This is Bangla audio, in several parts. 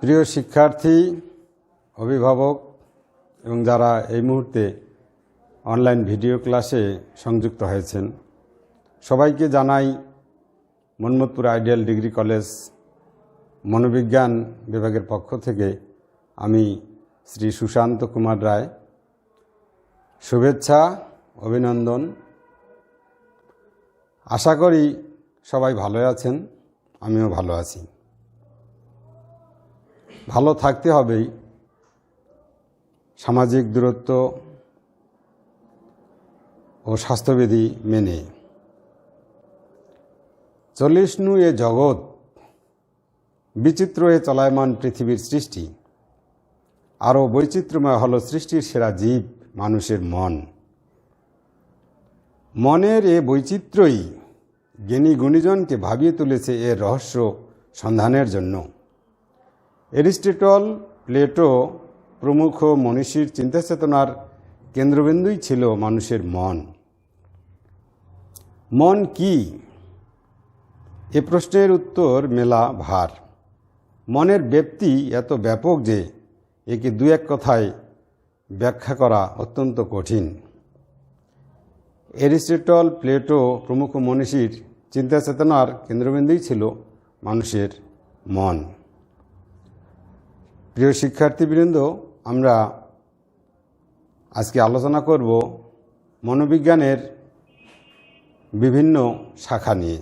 প্রিয় শিক্ষার্থী, অভিভাবক এবং যারা এই মুহূর্তে অনলাইন ভিডিও ক্লাসে সংযুক্ত হয়েছেন, সবাইকে জানাই মনমতপুর আইডিয়াল ডিগ্রি কলেজ মনোবিজ্ঞান বিভাগের পক্ষ থেকে আমি শ্রী সুশান্ত কুমার রায় শুভেচ্ছা, অভিনন্দন। আশা করি সবাই ভালো আছেন, আমিও ভালো আছি। ভালো থাকতে হবেই, সামাজিক দূরত্ব ও স্বাস্থ্যবিধি মেনে। 40 নু এ জগৎ, বিচিত্র এ চলায়মান পৃথিবীর সৃষ্টি, আরও বৈচিত্র্যময় হল সৃষ্টির সেরা জীব মানুষের মন। মনের এ বৈচিত্র্যই জ্ঞানী গুণীজনকে ভাবিয়ে তুলেছে এর রহস্য সন্ধানের জন্য। এরিস্টটল, প্লেটো প্রমুখ মনীষীর চিন্তাচেতনার কেন্দ্রবিন্দুই ছিল মানুষের মন। মন কি? এ প্রশ্নের উত্তর মেলা ভার। মনের ব্যাপ্তি এত ব্যাপক যে একে দু এক কথায় ব্যাখ্যা করা অত্যন্ত কঠিন। এরিস্টটল, প্লেটো প্রমুখ মনীষীর চিন্তাচেতনার কেন্দ্রবিন্দুই ছিল মানুষের মন। প্রিয় শিক্ষার্থীবৃন্দ, আমরা আজকে আলোচনা করব মনোবিজ্ঞানের বিভিন্ন শাখা নিয়ে।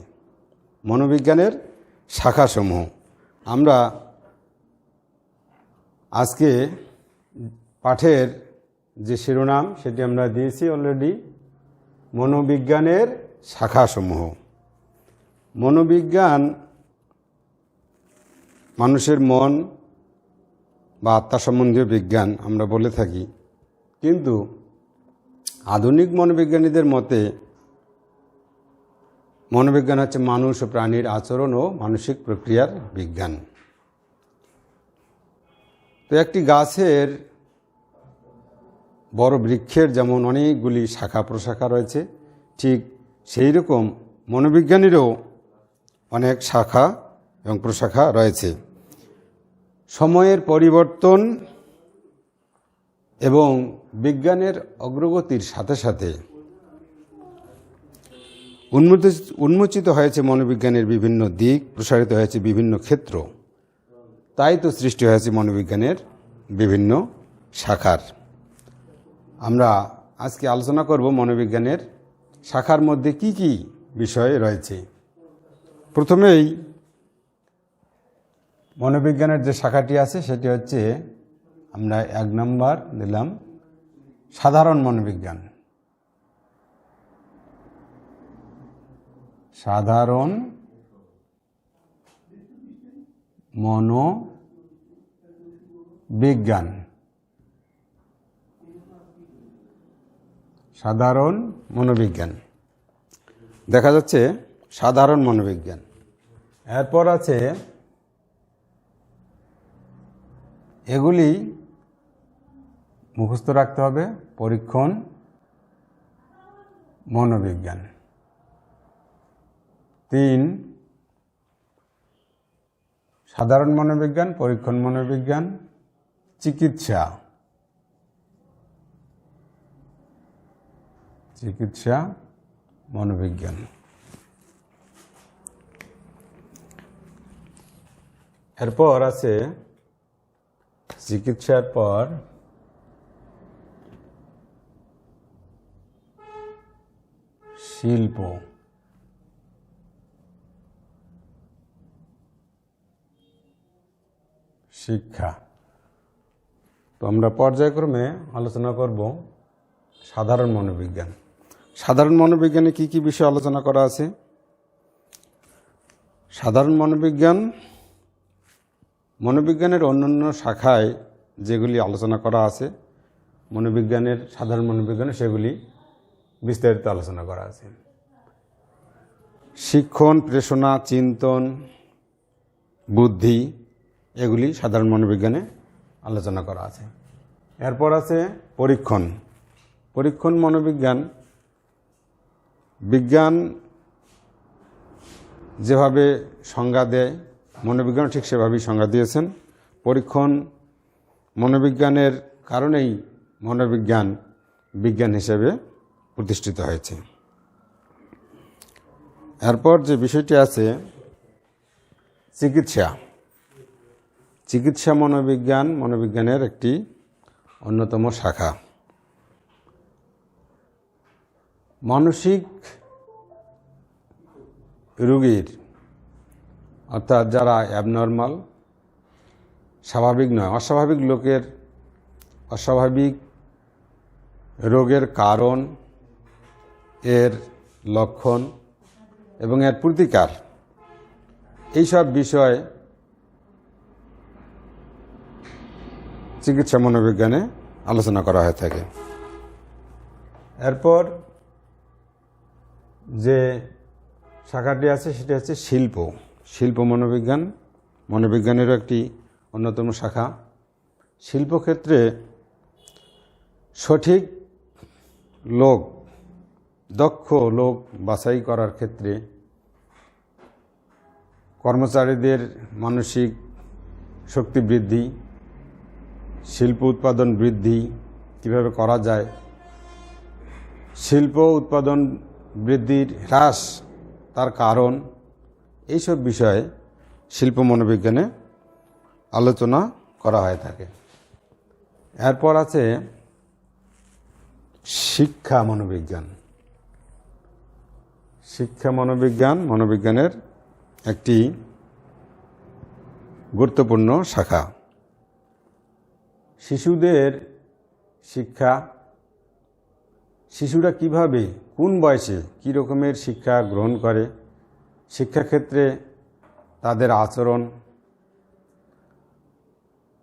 মনোবিজ্ঞানের শাখাসমূহ আমরা আজকে পাঠের যে শিরোনাম সেটি আমরা দিয়েছি অলরেডি, মনোবিজ্ঞানের শাখাসমূহ। মনোবিজ্ঞান মানুষের মন বা আত্মা সম্বন্ধীয় বিজ্ঞান আমরা বলে থাকি, কিন্তু আধুনিক মনোবিজ্ঞানীদের মতে মনোবিজ্ঞান হচ্ছে মানুষ ও প্রাণীর আচরণ ও মানসিক প্রক্রিয়ার বিজ্ঞান। তো একটি গাছের, বড় বৃক্ষের যেমন অনেকগুলি শাখা প্রশাখা রয়েছে, ঠিক সেই রকম মনোবিজ্ঞানেরও অনেক শাখা এবং প্রশাখা রয়েছে। সময়ের পরিবর্তন এবং বিজ্ঞানের অগ্রগতির সাথে সাথে উন্মোচিত হয়েছে মনোবিজ্ঞানের বিভিন্ন দিক, প্রসারিত হয়েছে বিভিন্ন ক্ষেত্র। তাই তো সৃষ্টি হয়েছে মনোবিজ্ঞানের বিভিন্ন শাখার। আমরা আজকে আলোচনা করব মনোবিজ্ঞানের শাখার মধ্যে কি কি বিষয় রয়েছে। প্রথমেই মনোবিজ্ঞানের যে শাখাটি আছে সেটি হচ্ছে, আমরা 1 নম্বর দিলাম সাধারণ মনোবিজ্ঞান। সাধারণ মনোবিজ্ঞান। সাধারণ মনোবিজ্ঞান দেখা যাচ্ছে সাধারণ মনোবিজ্ঞান। এরপর আছে, এগুলি মুখস্থ রাখতে হবে, পরীক্ষণ মনোবিজ্ঞান। 3 সাধারণ মনোবিজ্ঞান, পরীক্ষণ মনোবিজ্ঞান, চিকিৎসা। চিকিৎসা মনোবিজ্ঞান। এরপর আছে চিকিৎসার পর শিল্প। শিক্ষা। তো আমরা পর্যায়ক্রমে আলোচনা করব সাধারণ মনোবিজ্ঞান। সাধারণ মনোবিজ্ঞানে কি কি বিষয় আলোচনা করা আছে? সাধারণ মনোবিজ্ঞানের অন্যান্য শাখায় যেগুলি আলোচনা করা আছে, মনোবিজ্ঞানের সাধারণ মনোবিজ্ঞানে সেগুলি বিস্তারিত আলোচনা করা আছে। শিক্ষণ, প্রেষণা, চিন্তন, বুদ্ধি, এগুলি সাধারণ মনোবিজ্ঞানে আলোচনা করা আছে। এরপর আছে পরীক্ষণ। পরীক্ষণ মনোবিজ্ঞান, বিজ্ঞান যেভাবে সংজ্ঞা দেয় মনোবিজ্ঞান ঠিক সেভাবেই সংজ্ঞা দিয়েছেন। পরীক্ষণ মনোবিজ্ঞানের কারণেই মনোবিজ্ঞান বিজ্ঞান হিসেবে প্রতিষ্ঠিত হয়েছে। এরপর যে বিষয়টি আছে চিকিৎসা মনোবিজ্ঞানের একটি অন্যতম শাখা। মানসিক রোগীর অর্থাৎ যারা অ্যাবনর্মাল, স্বাভাবিক নয়, অস্বাভাবিক লোকের অস্বাভাবিক রোগের কারণ, এর লক্ষণ এবং এর প্রতিকার, এইসব বিষয় চিকিৎসা মনোবিজ্ঞানে আলোচনা করা হয়ে থাকে। এরপর যে শাখাটি আছে সেটি হচ্ছে শিল্প মনোবিজ্ঞানেরও একটি অন্যতম শাখা। শিল্পক্ষেত্রে সঠিক দক্ষ লোক বাছাই করার ক্ষেত্রে কর্মচারীদের মানসিক শক্তি বৃদ্ধি, শিল্প উৎপাদন বৃদ্ধি কিভাবে করা যায়, শিল্প উৎপাদন বৃদ্ধির হ্রাস, তার কারণ, এইসব বিষয়ে শিল্প মনোবিজ্ঞানে আলোচনা করা হয়ে থাকে। এরপর আছে শিক্ষা মনোবিজ্ঞানের একটি গুরুত্বপূর্ণ শাখা। শিশুদের শিক্ষা, শিশুরা কিভাবে কোন বয়সে কী রকমের শিক্ষা গ্রহণ করে, শিক্ষাক্ষেত্রে তাদের আচরণ,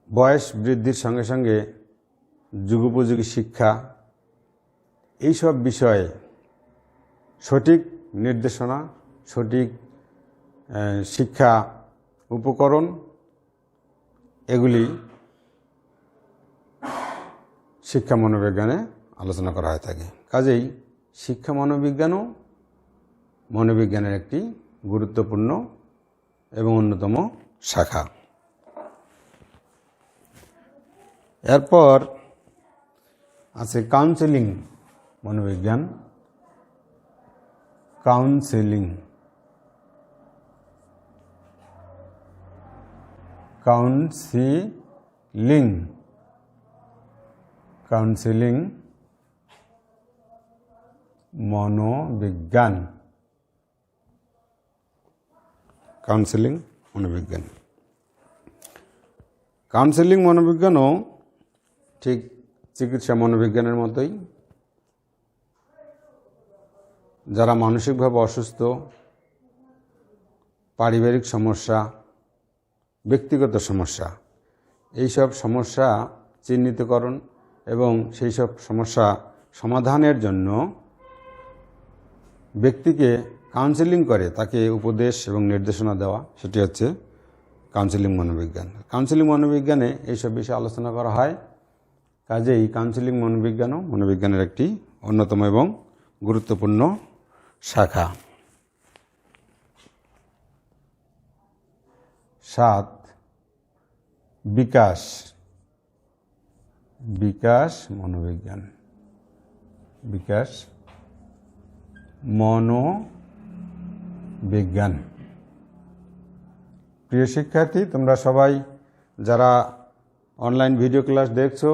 বয়স বৃদ্ধির সঙ্গে সঙ্গে যুগোপযোগী শিক্ষা, এইসব বিষয়ে সঠিক নির্দেশনা, সঠিক শিক্ষা উপকরণ, এগুলি শিক্ষা মনোবিজ্ঞানে আলোচনা করা হয়ে থাকে। কাজেই শিক্ষা মনোবিজ্ঞানও মনোবিজ্ঞানের একটি গুরুত্বপূর্ণ এবং অন্যতম শাখা। এরপর আছে কাউন্সেলিং মনোবিজ্ঞান। কাউন্সেলিং মনোবিজ্ঞান। কাউন্সেলিং মনোবিজ্ঞানও ঠিক চিকিৎসা মনোবিজ্ঞানের মতোই, যারা মানসিকভাবে অসুস্থ, পারিবারিক সমস্যা, ব্যক্তিগত সমস্যা, এইসব সমস্যা চিহ্নিতকরণ এবং সেই সব সমস্যা সমাধানের জন্য ব্যক্তিকে কাউন্সেলিং করে তাকে উপদেশ এবং নির্দেশনা দেওয়া, সেটি হচ্ছে কাউন্সেলিং মনোবিজ্ঞান। কাউন্সেলিং মনোবিজ্ঞানে এইসব বিষয়ে আলোচনা করা হয়। কাজেই কাউন্সেলিং মনোবিজ্ঞানও মনোবিজ্ঞানের একটি অন্যতম এবং গুরুত্বপূর্ণ শাখা। 7 বিকাশ মনোবিজ্ঞান। প্রিয় শিক্ষার্থী, তোমরা সবাই যারা অনলাইন ভিডিও ক্লাস দেখছো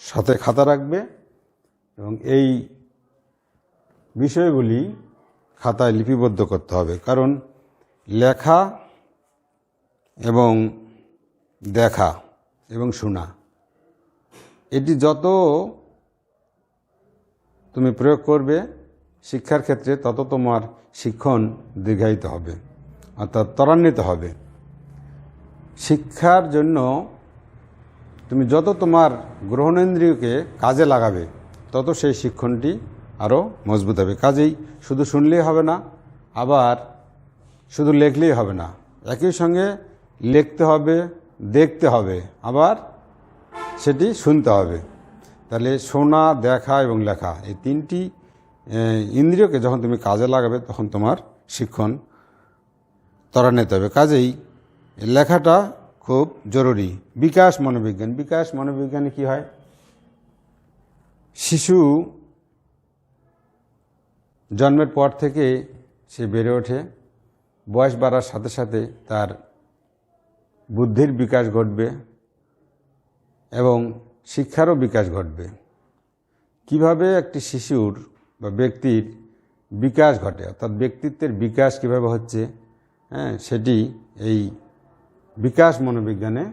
সাথে খাতা রাখবে এবং এই বিষয়গুলি খাতায় লিপিবদ্ধ করতে হবে। কারণ লেখা এবং দেখা এবং শোনা, এটি যত তুমি প্রয়োগ করবে শিক্ষার ক্ষেত্রে তত তোমার শিক্ষণ দীর্ঘায়িত হবে, অর্থাৎ ত্বরান্বিত হবে। শিক্ষার জন্য তুমি যত তোমার গ্রহণেন্দ্রিয়কে কাজে লাগাবে তত সেই শিক্ষণটি আরও মজবুত হবে। কাজেই শুধু শুনলেই হবে না, আবার শুধু লেখলেই হবে না, একই সঙ্গে লিখতে হবে, দেখতে হবে, আবার সেটি শুনতে হবে। তাহলে শোনা, দেখা এবং লেখা, এই তিনটি ইন্দ্রিয়কে যখন তুমি কাজে লাগাবে তখন তোমার শিক্ষণ ত্বরান্বিত হবে। কাজেই লেখাটা খুব জরুরি। বিকাশ মনোবিজ্ঞান, বিকাশ মনোবিজ্ঞানে কি হয়, শিশু জন্মের পর থেকে সে বেড়ে ওঠে, বয়স বাড়ার সাথে সাথে তার বুদ্ধির বিকাশ ঘটবে এবং শিক্ষারও বিকাশ ঘটবে। কিভাবে একটি শিশুর বা ব্যক্তির বিকাশ ঘটে, অর্থাৎ ব্যক্তিত্বের বিকাশ কিভাবে হচ্ছে, সেটি এই বিকাশ মনোবিজ্ঞানে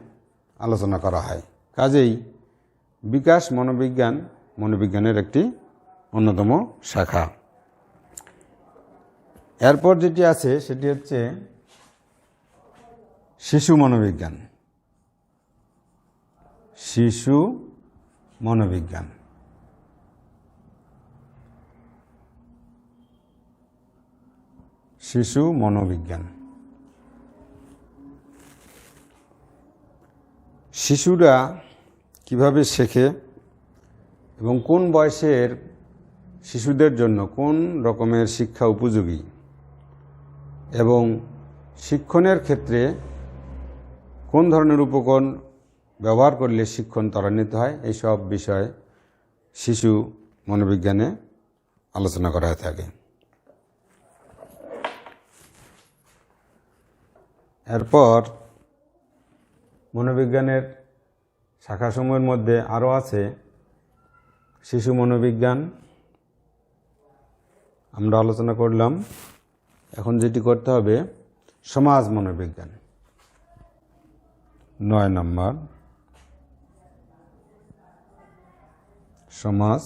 আলোচনা করা হয়। কাজেই বিকাশ মনোবিজ্ঞান মনোবিজ্ঞানের একটি অন্যতম শাখা। এরপর যেটি আছে সেটি হচ্ছে শিশু মনোবিজ্ঞান। শিশু মনোবিজ্ঞান শিশু মনোবিজ্ঞান শিশুরা কিভাবে শেখে এবং কোন বয়সের শিশুদের জন্য কোন রকমের শিক্ষা উপযোগী এবং শিক্ষণের ক্ষেত্রে কোন ধরনের উপকরণ ব্যবহার করলে শিক্ষণ ত্বরান্বিত হয়, এইসব বিষয়ে শিশু মনোবিজ্ঞানে আলোচনা করা হয়ে থাকে। এরপর মনোবিজ্ঞানের শাখাসমূহের মধ্যে আরও আছে শিশু মনোবিজ্ঞান, আমরা আলোচনা করলাম। এখন যেটি করতে হবে সমাজ মনোবিজ্ঞান, 9 নম্বর, সমাজ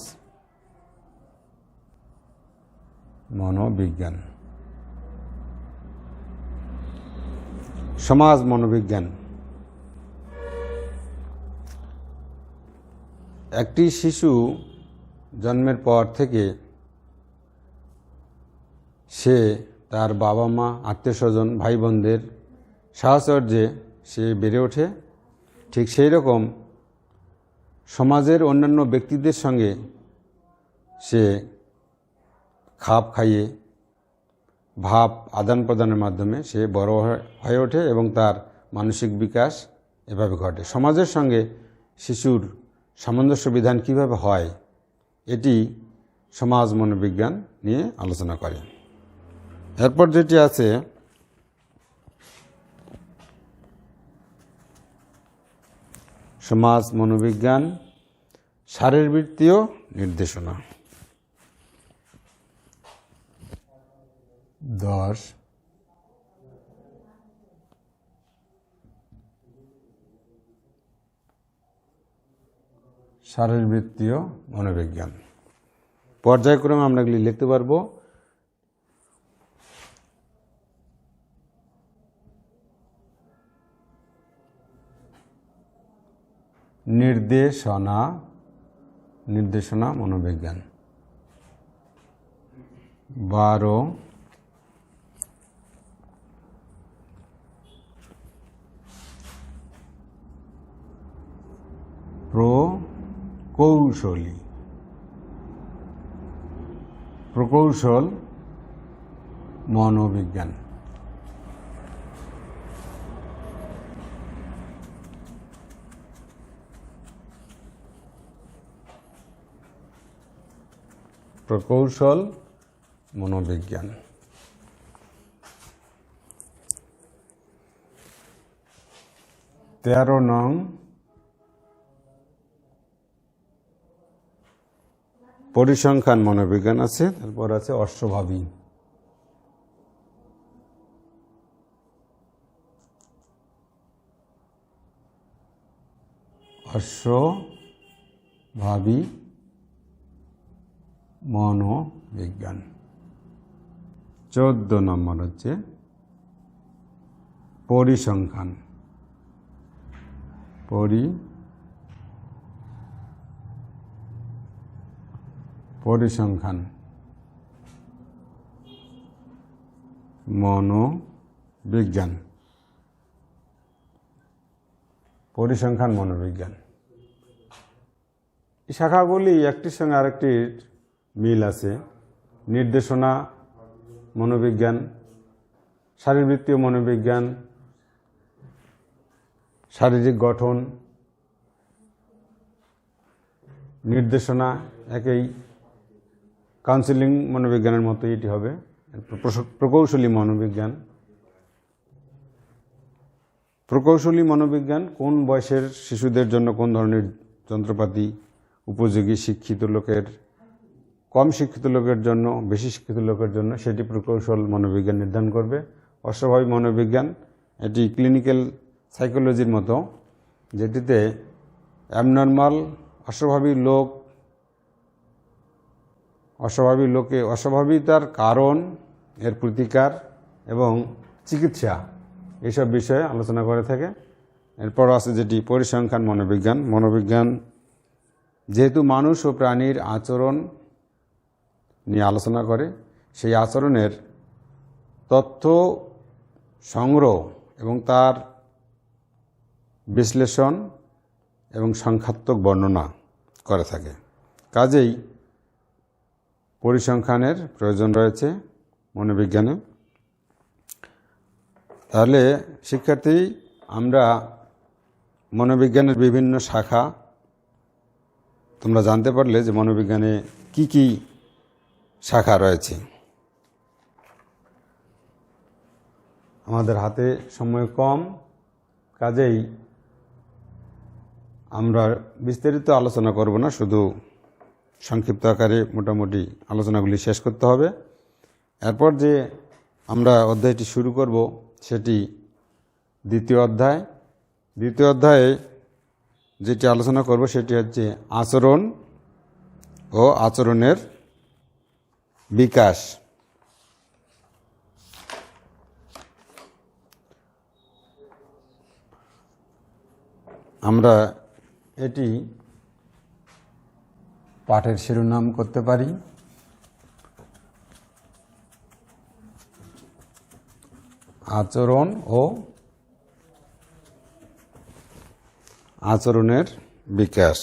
মনোবিজ্ঞান। সমাজ মনোবিজ্ঞান একটি শিশু জন্মের পর থেকে সে তার বাবা মা, আত্মীয় স্বজন, ভাই বোনদের সাহচর্যে সে বেড়ে ওঠে। ঠিক সেই রকম সমাজের অন্যান্য ব্যক্তিদের সঙ্গে সে খাপ খাইয়ে ভাব আদান প্রদানের মাধ্যমে সে বড় হয়ে ওঠে এবং তার মানসিক বিকাশ এভাবে ঘটে। সমাজের সঙ্গে শিশুর সামঞ্জস্য বিধান কীভাবে হয়, এটি সমাজ মনোবিজ্ঞান নিয়ে আলোচনা করে। এরপর যেটি আছে সমাজ মনোবিজ্ঞান শারীরবৃত্তীয় নির্দেশনা, 10। শারীরবৃত্তীয় মনোবিজ্ঞান পর্যায়ক্রমে আমরা এগুলি লিখতে পারবো। নির্দেশনা মনোবিজ্ঞান, 12। প্রকৌশল মনোবিজ্ঞান, প্রকৌশল মনোবিজ্ঞান। 13 নং পরিসংখ্যান মনোবিজ্ঞান আছে। তারপর আছে অশ্বভাবী, মনোবিজ্ঞান। 14 নম্বর হচ্ছে পরিসংখ্যান মনোবিজ্ঞান। পরিসংখ্যান মনোবিজ্ঞান এই শাখাগুলি একটির সঙ্গে আরেকটির মিল আছে। নির্দেশনা মনোবিজ্ঞান, শারীরবৃত্তীয় মনোবিজ্ঞান, শারীরিক গঠন, নির্দেশনা একই কাউন্সিলিং মনোবিজ্ঞানের মতো এটি হবে। প্রকৌশলী মনোবিজ্ঞান, প্রকৌশলী মনোবিজ্ঞান কোন বয়সের শিশুদের জন্য কোন ধরনের যন্ত্রপাতি উপযোগী, শিক্ষিত লোকের, কম শিক্ষিত লোকের জন্য, বেশি শিক্ষিত লোকের জন্য, সেটি প্রকৌশল মনোবিজ্ঞান নির্ধারণ করবে। অস্বাভাবিক মনোবিজ্ঞান এটি ক্লিনিক্যাল সাইকোলজির মতো, যেটিতে অ্যাবনর্মাল অস্বাভাবিকতার কারণ, এর প্রতিকার এবং চিকিৎসা এইসব বিষয়ে আলোচনা করে থাকে। এরপর আছে যেটি পরিসংখ্যান মনোবিজ্ঞান। মনোবিজ্ঞান যেহেতু মানুষ ও প্রাণীর আচরণ নিয়ে আলোচনা করে, সেই আচরণের তথ্য সংগ্রহ এবং তার বিশ্লেষণ এবং সংখ্যাত্মক বর্ণনা করে থাকে। কাজেই পরিসংখ্যানের প্রয়োজন রয়েছে মনোবিজ্ঞানে। তাহলে শিক্ষার্থী, আমরা মনোবিজ্ঞানের বিভিন্ন শাখা তোমরা জানতে পারলে যে মনোবিজ্ঞানে কি কি শাখা রয়েছে। আমাদের হাতে সময় কম, কাজেই আমরা বিস্তারিত আলোচনা করব না, শুধু সংক্ষিপ্ত আকারে মোটামুটি আলোচনাগুলি শেষ করতে হবে। এরপর যে আমরা অধ্যায়টি শুরু করব সেটি দ্বিতীয় অধ্যায়। দ্বিতীয় অধ্যায়ে যেটি আলোচনা করব সেটি হচ্ছে আচরণ ও আচরণের বিকাশ। আমরা এটি পাঠের শিরোনাম করতে পারি আচরণ ও আচরণের বিকাশ।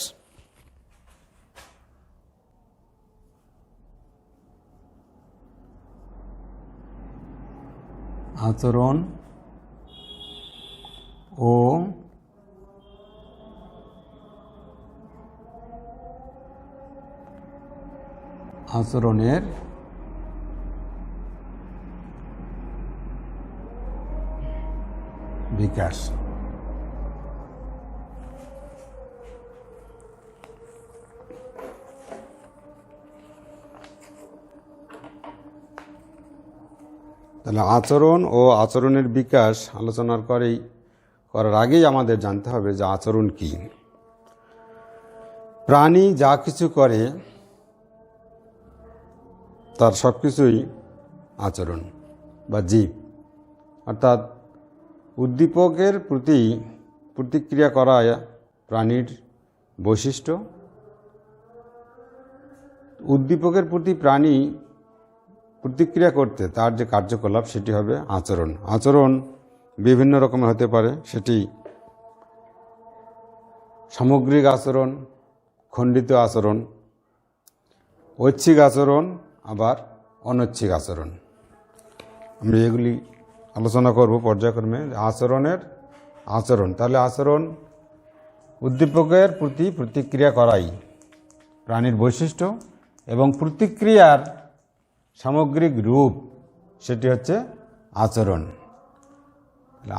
আচরণ ও আচরণের বিকাশ। তাহলে আচরণ ও আচরণের বিকাশ আলোচনার করার আগেই আমাদের জানতে হবে যে আচরণ কি। প্রাণী যা কিছু করে তার সব কিছুই আচরণ বা জীব, অর্থাৎ উদ্দীপকের প্রতি প্রতিক্রিয়া করা প্রাণীর বৈশিষ্ট্য। উদ্দীপকের প্রতি প্রাণী প্রতিক্রিয়া করতে তার যে কার্যকলাপ সেটি হবে আচরণ। আচরণ বিভিন্ন রকমের হতে পারে, সেটি সামগ্রিক আচরণ, খণ্ডিত আচরণ, ঐচ্ছিক আচরণ, আবার অনৈচ্ছিক আচরণ। আমরা এগুলি আলোচনা করব পর্যায়ক্রমে। আচরণ, তাহলে আচরণ উদ্দীপকের প্রতি প্রতিক্রিয়া করাই প্রাণীর বৈশিষ্ট্য, এবং প্রতিক্রিয়ার সামগ্রিক রূপ সেটি হচ্ছে আচরণ।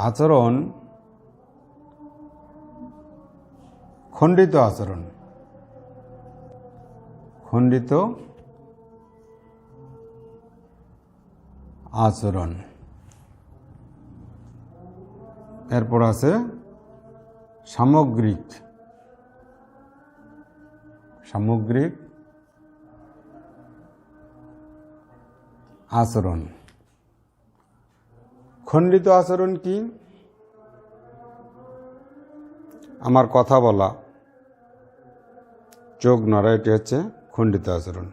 আচরণ খণ্ডিত আচরণ, খণ্ডিত আচরণ। এরপর আছে সামগ্রিক আচরণ। খণ্ডিত আচরণ কি? আমার কথা বলা, চোখ নড়া, এটি হচ্ছে খণ্ডিত আচরণ।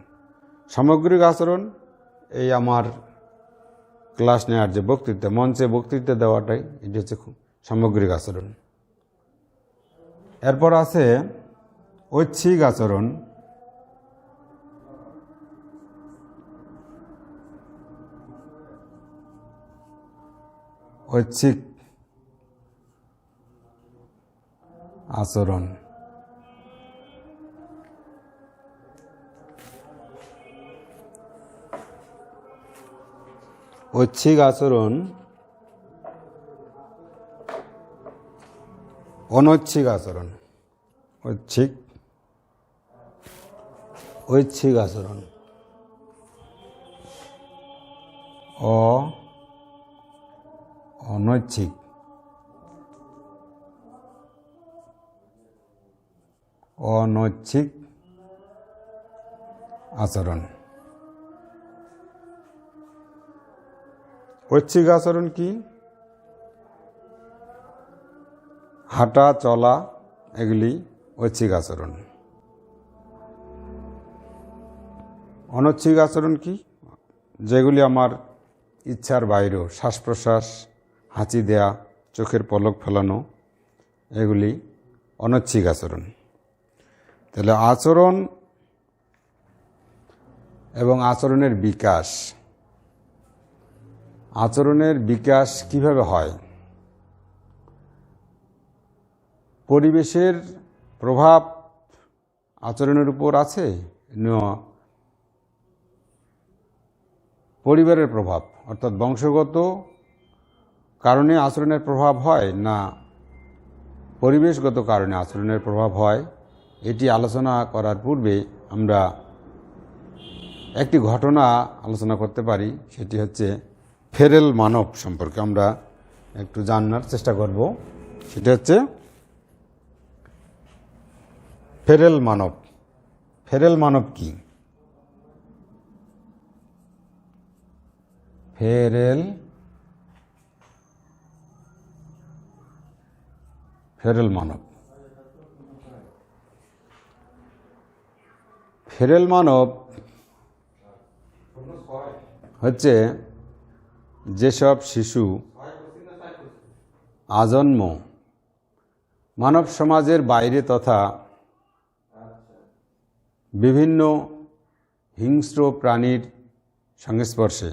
সামগ্রিক আচরণ এই আমার ক্লাস নেওয়ার যে বক্তৃতা, মঞ্চে বক্তৃতা দেওয়াটাই এটি হচ্ছে সামগ্রিক আচরণ। এরপর আছে ঐচ্ছিক আচরণ। ঐচ্ছিক আচরণ। ঐচ্ছিক আচরণ, অনৈচ্ছিক আচরণ। ঐচ্ছিক আচরণ, অনৈচ্ছিক, অনৈচ্ছিক আচরণ। ঐচ্ছিক আচরণ কি? হাঁটা চলা এগুলি ঐচ্ছিক আচরণ। অনৈচ্ছিক আচরণ কি? যেগুলি আমার ইচ্ছার বাইরেও, শ্বাস প্রশ্বাস, হাঁচি দেয়া, চোখের পলক ফেলানো, এগুলি অনৈচ্ছিক আচরণ। তাহলে আচরণ এবং আচরণের বিকাশ, আচরণের বিকাশ কিভাবে হয়? পরিবেশের প্রভাব আচরণের উপর আছে না পরিবারের প্রভাব অর্থাৎ বংশগত কারণে আচরণের প্রভাব হয় না পরিবেশগত কারণে আচরণের প্রভাব হয়? এটি আলোচনা করার পূর্বে আমরা একটি ঘটনা আলোচনা করতে পারি, সেটি হচ্ছে ফেরেল মানব সম্পর্কে আমরা একটু জানার চেষ্টা করব। সেটা হচ্ছে ফেরেল মানব। ফেরেল মানব কি? ফেরেল মানব। ফেরেল মানব হচ্ছে যেসব শিশু আজন্ম মানব সমাজের বাইরে তথা বিভিন্ন হিংস্র প্রাণীর সংস্পর্শে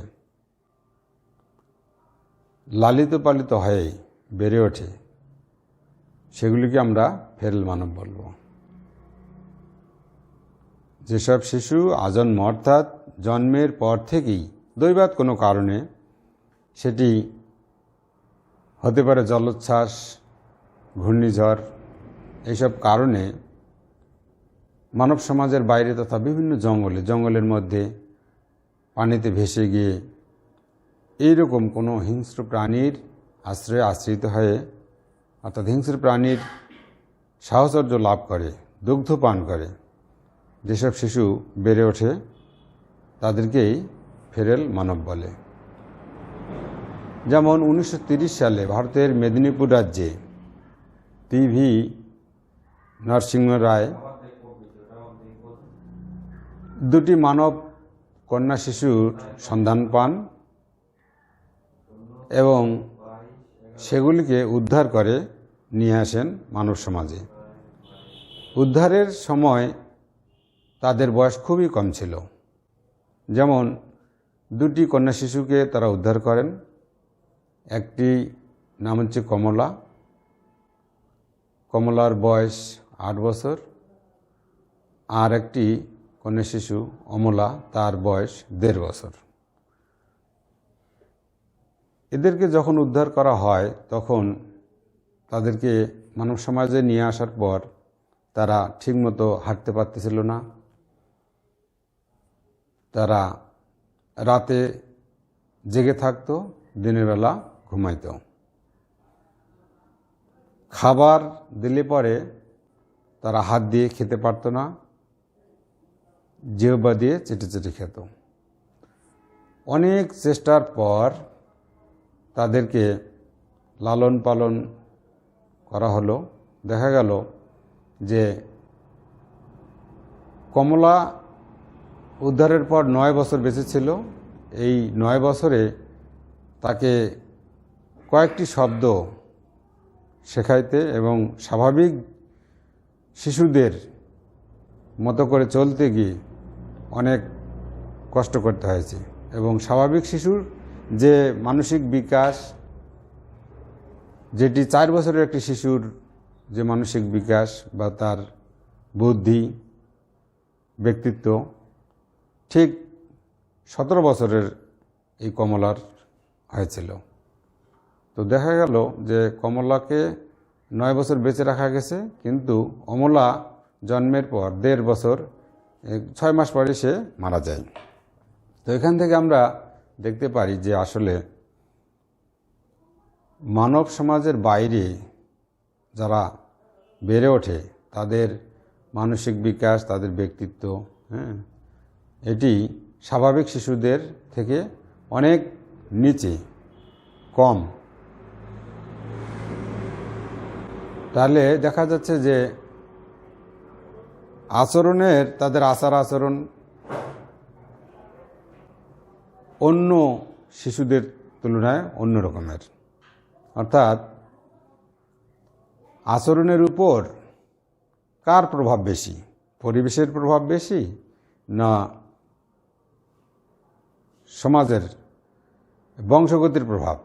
লালিত পালিত হয়ে বেড়ে ওঠে, সেগুলিকে আমরা ফেরেল মানব বলব। যেসব শিশু আজন্ম অর্থাৎ জন্মের পর থেকেই দৈবাৎ কোনো কারণে, সেটি হতে পারে জলোচ্ছ্বাস, ঘূর্ণিঝড়, এইসব কারণে মানব সমাজের বাইরে তথা বিভিন্ন জঙ্গলের মধ্যে পানিতে ভেসে গিয়ে এইরকম কোনো হিংস্র প্রাণীর আশ্রয়ে আশ্রিত হয়ে অর্থাৎ হিংস্র প্রাণীর সাহচর্য লাভ করে, দুগ্ধ পান করে যেসব শিশু বেড়ে ওঠে, তাদেরকেই ফেরেল মানব বলে। যেমন 1930 সালে ভারতের মেদিনীপুর রাজ্যে পি.ভি. নরসিংহ রায় দুটি মানব কন্যা শিশুর সন্ধান পান এবং সেগুলিকে উদ্ধার করে নিয়ে আসেন মানব সমাজে। উদ্ধারের সময় তাদের বয়স খুবই কম ছিল। যেমন দুটি কন্যা শিশুকে তারা উদ্ধার করেন, একটি নাম হচ্ছে কমলা, কমলার বয়স 8 বছর, আর একটি কন্যা শিশু অমলা, তার বয়স 1.5 বছর। এদেরকে যখন উদ্ধার করা হয় তখন তাদেরকে মানব সমাজে নিয়ে আসার পর তারা ঠিকমতো হাঁটতে পারতেছিল না, তারা রাতে জেগে থাকতো, দিনের বেলা ঘুমাইতো। খাবার দিলে পরে তারা হাত দিয়ে খেতে পারতো না, জিহ্বা দিয়ে চেটে চেটে খেত। অনেক চেষ্টার পর তাদেরকে লালন পালন করা হলো। দেখা গেল যে কমলা উদ্ধারের পর 9 বছর বেঁচে ছিল। এই 9 বছরে তাকে কয়েকটি শব্দ শেখাইতে এবং স্বাভাবিক শিশুদের মতো করে চলতে গিয়ে অনেক কষ্ট করতে হয়েছে। এবং স্বাভাবিক শিশুর যে মানসিক বিকাশ, যেটি 4 বছরের একটি শিশুর যে মানসিক বিকাশ বা তার বুদ্ধি, ব্যক্তিত্ব ঠিক 17 বছরের এই কমলার হয়েছিল। তো দেখা গেল যে কমলাকে 9 বছর বেঁচে রাখা গেছে, কিন্তু অমলা জন্মের পর 1.5 বছর 6 মাস পরে সে মারা যায়। তো এখান থেকে আমরা দেখতে পারি যে আসলে মানব সমাজের বাইরে যারা বেড়ে ওঠে তাদের মানসিক বিকাশ, তাদের ব্যক্তিত্ব, এটি স্বাভাবিক শিশুদের থেকে অনেক নিচে, কম। তাহলে দেখা যাচ্ছে যে তাদের আচার আচরণ অন্য শিশুদের তুলনায় অন্য রকমের। অর্থাৎ আচরণের উপর কার প্রভাব বেশি? পরিবেশের প্রভাব বেশি না সমাজের বংশগতির প্রভাব?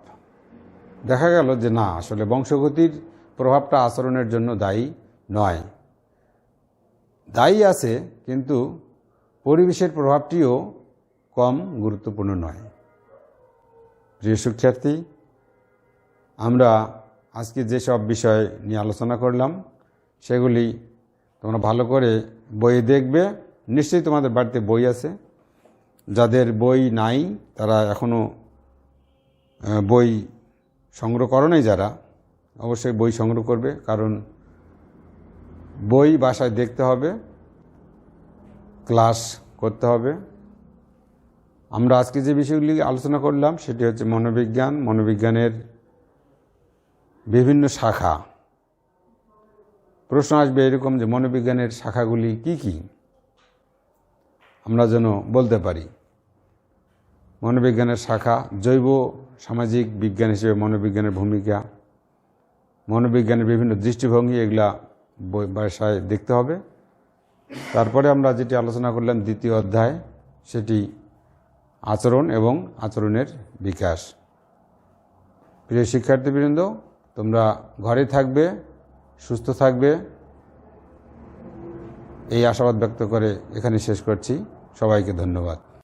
দেখা গেল যে না, আসলে বংশগতির প্রভাবটা আচরণের জন্য দায়ী নয়, দায়ী আছে, কিন্তু পরিবেশের প্রভাবটিও কম গুরুত্বপূর্ণ নয়। প্রিয় শিক্ষার্থী, আমরা আজকে যেসব বিষয় নিয়ে আলোচনা করলাম সেগুলি তোমরা ভালো করে বই দেখবে। নিশ্চয়ই তোমাদের বাড়িতে বই আছে। যাদের বই নাই তারা এখনও বই সংগ্রহ করো নাই, যারা অবশ্যই বই সংগ্রহ করবে, কারণ বই বাসায় দেখতে হবে, ক্লাস করতে হবে। আমরা আজকে যে বিষয়গুলি আলোচনা করলাম সেটি হচ্ছে মনোবিজ্ঞান, মনোবিজ্ঞানের বিভিন্ন শাখা। প্রশ্ন আসবে এরকম যে মনোবিজ্ঞানের শাখাগুলি কি কি, আমরা যেন বলতে পারি। মনোবিজ্ঞানের শাখা জৈব সামাজিক বিজ্ঞান হিসেবে মনোবিজ্ঞানের ভূমিকা, মনোবিজ্ঞানের বিভিন্ন দৃষ্টিভঙ্গি, এগুলা বাসায় দেখতে হবে। তারপরে আমরা যেটি আলোচনা করলাম দ্বিতীয় অধ্যায়, সেটি আচরণ এবং আচরণের বিকাশ। প্রিয় শিক্ষার্থীবৃন্দ, তোমরা ঘরে থাকবে, সুস্থ থাকবে, এই আশাবাদ ব্যক্ত করে এখানে শেষ করছি। সবাইকে ধন্যবাদ।